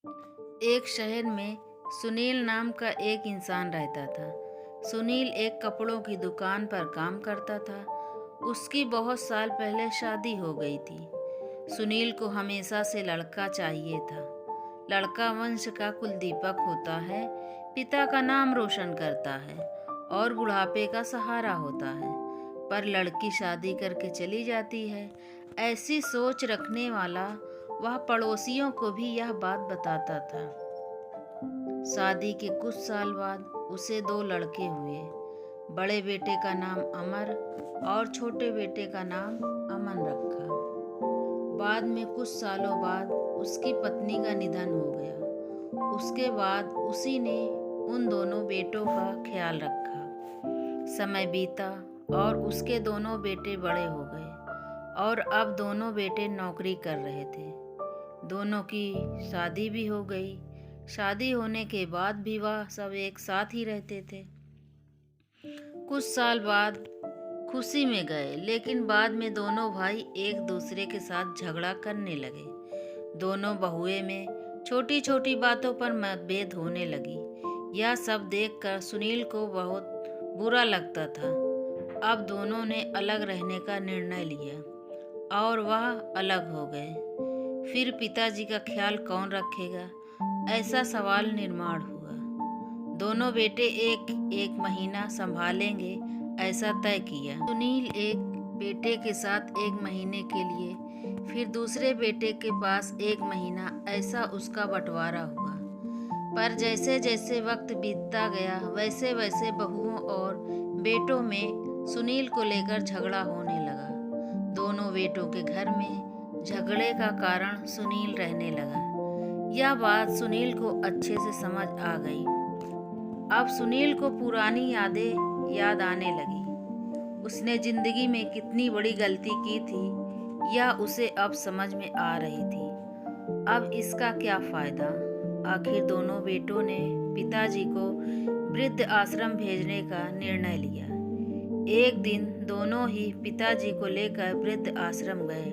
एक शहर में सुनील नाम का एक इंसान रहता था। सुनील एक कपड़ों की दुकान पर काम करता था। उसकी बहुत साल पहले शादी हो गई थी। सुनील को हमेशा से लड़का चाहिए था। लड़का वंश का कुलदीपक होता है, पिता का नाम रोशन करता है और बुढ़ापे का सहारा होता है। पर लड़की शादी करके चली जाती है। ऐसी सोच रखने वाला वह पड़ोसियों को भी यह बात बताता था। शादी के कुछ साल बाद उसे दो लड़के हुए। बड़े बेटे का नाम अमर और छोटे बेटे का नाम अमन रखा। बाद में कुछ सालों बाद उसकी पत्नी का निधन हो गया। उसके बाद उसी ने उन दोनों बेटों का ख्याल रखा। समय बीता और उसके दोनों बेटे बड़े हो गए और अब दोनों बेटे नौकरी कर रहे थे। दोनों की शादी भी हो गई। शादी होने के बाद भी वह सब एक साथ ही रहते थे। कुछ साल बाद खुशी में गए, लेकिन बाद में दोनों भाई एक दूसरे के साथ झगड़ा करने लगे। दोनों बहुए में छोटी छोटी बातों पर मतभेद होने लगी। यह सब देखकर सुनील को बहुत बुरा लगता था। अब दोनों ने अलग रहने का निर्णय लिया और वह अलग हो गए। फिर पिताजी का ख्याल कौन रखेगा, ऐसा सवाल निर्माण हुआ। दोनों बेटे एक एक महीना संभालेंगे, ऐसा तय किया। सुनील एक बेटे के साथ एक महीने के लिए, फिर दूसरे बेटे के पास एक महीना, ऐसा उसका बंटवारा हुआ। पर जैसे जैसे वक्त बीतता गया वैसे वैसे बहुओं और बेटों में सुनील को लेकर झगड़ा होने लगा। दोनों बेटों के घर में झगड़े का कारण सुनील रहने लगा। यह बात सुनील को अच्छे से समझ आ गई। अब सुनील को पुरानी यादें याद आने लगी। उसने जिंदगी में कितनी बड़ी गलती की थी, यह उसे अब समझ में आ रही थी। अब इसका क्या फायदा। आखिर दोनों बेटों ने पिताजी को वृद्ध आश्रम भेजने का निर्णय लिया। एक दिन दोनों ही पिताजी को लेकर वृद्ध आश्रम गए।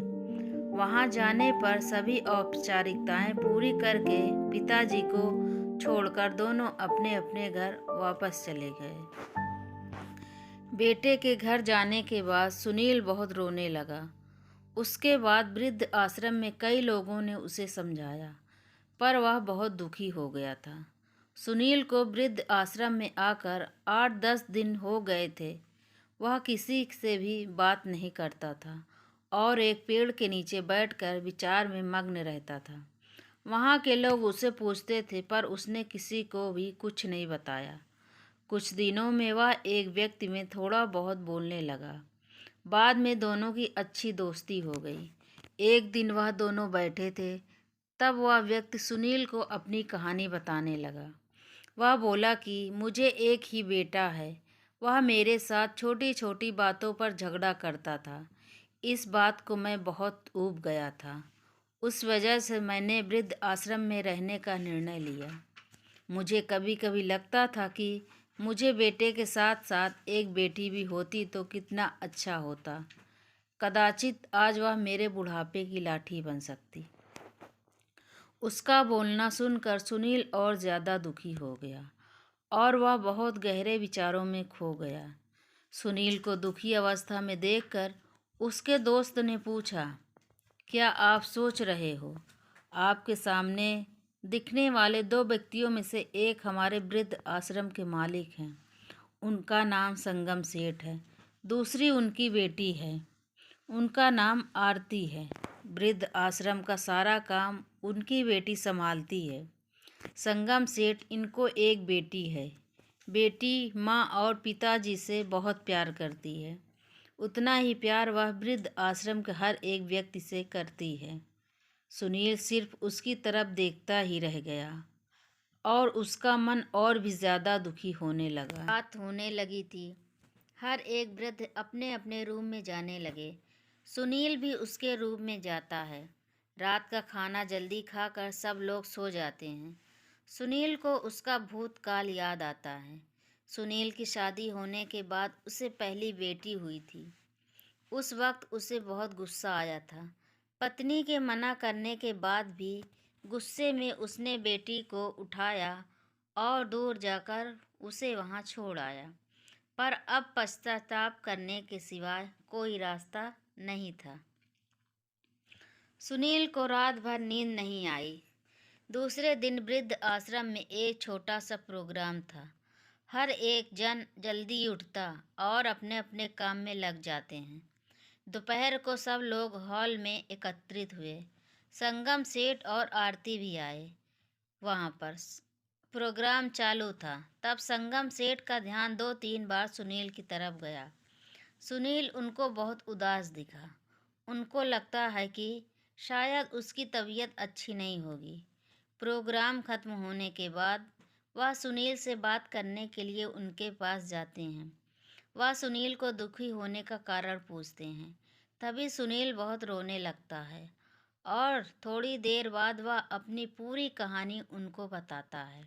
वहां जाने पर सभी औपचारिकताएं पूरी करके पिताजी को छोड़कर दोनों अपने अपने घर वापस चले गए। बेटे के घर जाने के बाद सुनील बहुत रोने लगा। उसके बाद वृद्ध आश्रम में कई लोगों ने उसे समझाया, पर वह बहुत दुखी हो गया था। सुनील को वृद्ध आश्रम में आकर 8-10 दिन हो गए थे। वह किसी से भी बात नहीं करता था और एक पेड़ के नीचे बैठकर विचार में मग्न रहता था। वहाँ के लोग उसे पूछते थे, पर उसने किसी को भी कुछ नहीं बताया। कुछ दिनों में वह एक व्यक्ति में थोड़ा बहुत बोलने लगा। बाद में दोनों की अच्छी दोस्ती हो गई। एक दिन वह दोनों बैठे थे, तब वह व्यक्ति सुनील को अपनी कहानी बताने लगा। वह बोला कि मुझे एक ही बेटा है। वह मेरे साथ छोटी छोटी बातों पर झगड़ा करता था। इस बात को मैं बहुत ऊब गया था। उस वजह से मैंने वृद्ध आश्रम में रहने का निर्णय लिया। मुझे कभी कभी लगता था कि मुझे बेटे के साथ साथ एक बेटी भी होती तो कितना अच्छा होता। कदाचित आज वह मेरे बुढ़ापे की लाठी बन सकती। उसका बोलना सुनकर सुनील और ज़्यादा दुखी हो गया और वह बहुत गहरे विचारों में खो गया। सुनील को दुखी अवस्था में देखकर उसके दोस्त ने पूछा, क्या आप सोच रहे हो? आपके सामने दिखने वाले दो व्यक्तियों में से एक हमारे वृद्ध आश्रम के मालिक हैं। उनका नाम संगम सेठ है। दूसरी उनकी बेटी है, उनका नाम आरती है। वृद्ध आश्रम का सारा काम उनकी बेटी संभालती है। संगम सेठ इनको एक बेटी है। बेटी माँ और पिताजी से बहुत प्यार करती है। उतना ही प्यार वह वृद्ध आश्रम के हर एक व्यक्ति से करती है। सुनील सिर्फ उसकी तरफ देखता ही रह गया और उसका मन और भी ज़्यादा दुखी होने लगा। रात होने लगी थी। हर एक वृद्ध अपने अपने रूम में जाने लगे। सुनील भी उसके रूम में जाता है। रात का खाना जल्दी खाकर सब लोग सो जाते हैं। सुनील को उसका भूतकाल याद आता है। सुनील की शादी होने के बाद उसे पहली बेटी हुई थी। उस वक्त उसे बहुत गुस्सा आया था। पत्नी के मना करने के बाद भी गुस्से में उसने बेटी को उठाया और दूर जाकर उसे वहां छोड़ आया। पर अब पश्चाताप करने के सिवाय कोई रास्ता नहीं था। सुनील को रात भर नींद नहीं आई। दूसरे दिन वृद्ध आश्रम में एक छोटा सा प्रोग्राम था। हर एक जन जल्दी उठता और अपने अपने काम में लग जाते हैं। दोपहर को सब लोग हॉल में एकत्रित हुए। संगम सेठ और आरती भी आए। वहाँ पर प्रोग्राम चालू था। तब संगम सेठ का ध्यान 2-3 बार सुनील की तरफ गया। सुनील उनको बहुत उदास दिखा। उनको लगता है कि शायद उसकी तबीयत अच्छी नहीं होगी। प्रोग्राम खत्म होने के बाद वह सुनील से बात करने के लिए उनके पास जाते हैं। वह सुनील को दुखी होने का कारण पूछते हैं। तभी सुनील बहुत रोने लगता है और थोड़ी देर बाद वह अपनी पूरी कहानी उनको बताता है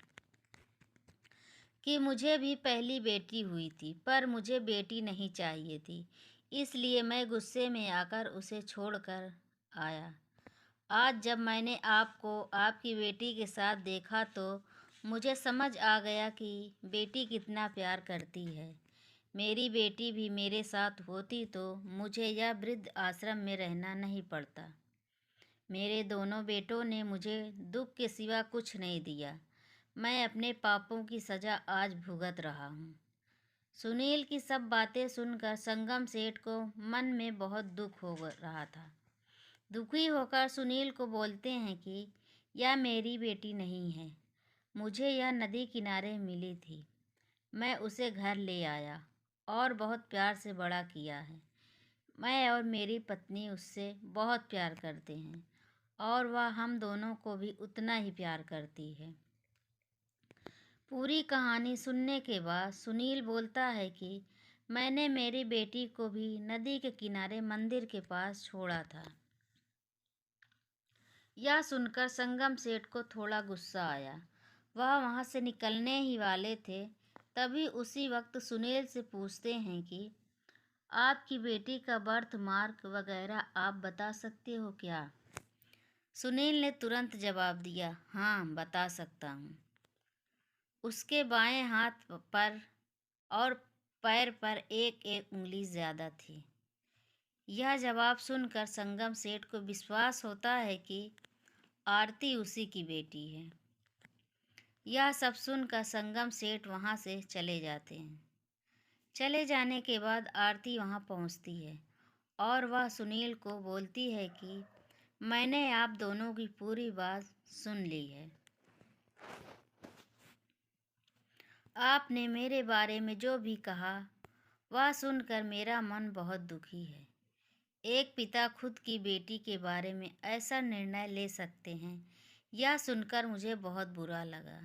कि मुझे भी पहली बेटी हुई थी, पर मुझे बेटी नहीं चाहिए थी, इसलिए मैं गुस्से में आकर उसे छोड़कर आया। आज जब मैंने आपको आपकी बेटी के साथ देखा तो मुझे समझ आ गया कि बेटी कितना प्यार करती है। मेरी बेटी भी मेरे साथ होती तो मुझे यह वृद्ध आश्रम में रहना नहीं पड़ता। मेरे दोनों बेटों ने मुझे दुख के सिवा कुछ नहीं दिया। मैं अपने पापों की सज़ा आज भुगत रहा हूँ। सुनील की सब बातें सुनकर संगम सेठ को मन में बहुत दुख हो रहा था। दुखी होकर सुनील को बोलते हैं कि यह मेरी बेटी नहीं है। मुझे यह नदी किनारे मिली थी। मैं उसे घर ले आया और बहुत प्यार से बड़ा किया है। मैं और मेरी पत्नी उससे बहुत प्यार करते हैं और वह हम दोनों को भी उतना ही प्यार करती है। पूरी कहानी सुनने के बाद सुनील बोलता है कि मैंने मेरी बेटी को भी नदी के किनारे मंदिर के पास छोड़ा था। यह सुनकर संगम सेठ को थोड़ा गुस्सा आया। वह वहाँ से निकलने ही वाले थे। तभी उसी वक्त सुनील से पूछते हैं कि आपकी बेटी का बर्थ मार्क वगैरह आप बता सकते हो क्या? सुनील ने तुरंत जवाब दिया, हाँ बता सकता हूँ। उसके बाएं हाथ पर और पैर पर एक एक उंगली ज़्यादा थी। यह जवाब सुनकर संगम सेठ को विश्वास होता है कि आरती उसी की बेटी है। यह सब सुनकर संगम सेठ वहाँ से चले जाते हैं। चले जाने के बाद आरती वहाँ पहुँचती है और वह सुनील को बोलती है कि मैंने आप दोनों की पूरी बात सुन ली है। आपने मेरे बारे में जो भी कहा वह सुनकर मेरा मन बहुत दुखी है। एक पिता खुद की बेटी के बारे में ऐसा निर्णय ले सकते हैं, यह सुनकर मुझे बहुत बुरा लगा।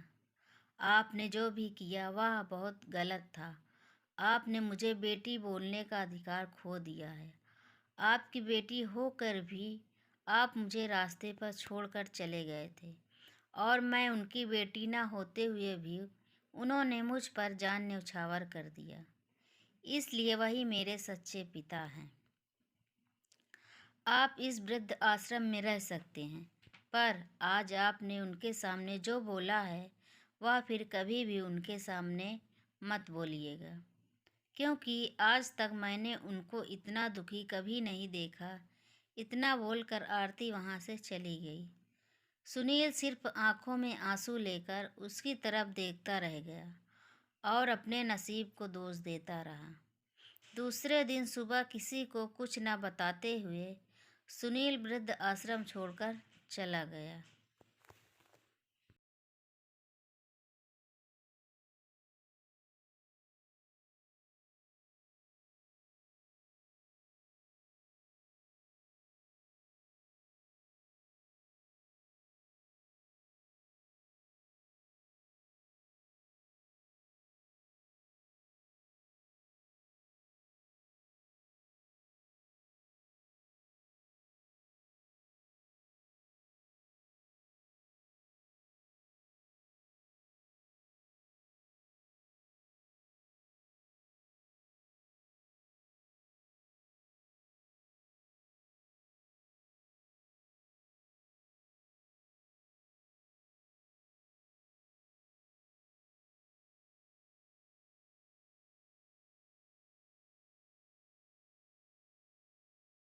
आपने जो भी किया वह बहुत गलत था। आपने मुझे बेटी बोलने का अधिकार खो दिया है। आपकी बेटी होकर भी आप मुझे रास्ते पर छोड़कर चले गए थे और मैं उनकी बेटी न होते हुए भी उन्होंने मुझ पर जान न्यौछावर कर दिया। इसलिए वही मेरे सच्चे पिता हैं। आप इस वृद्ध आश्रम में रह सकते हैं, पर आज आपने उनके सामने जो बोला है वह फिर कभी भी उनके सामने मत बोलिएगा, क्योंकि आज तक मैंने उनको इतना दुखी कभी नहीं देखा। इतना बोलकर आरती वहाँ से चली गई। सुनील सिर्फ आंखों में आंसू लेकर उसकी तरफ देखता रह गया और अपने नसीब को दोष देता रहा। दूसरे दिन सुबह किसी को कुछ न बताते हुए सुनील वृद्ध आश्रम छोड़कर चला गया।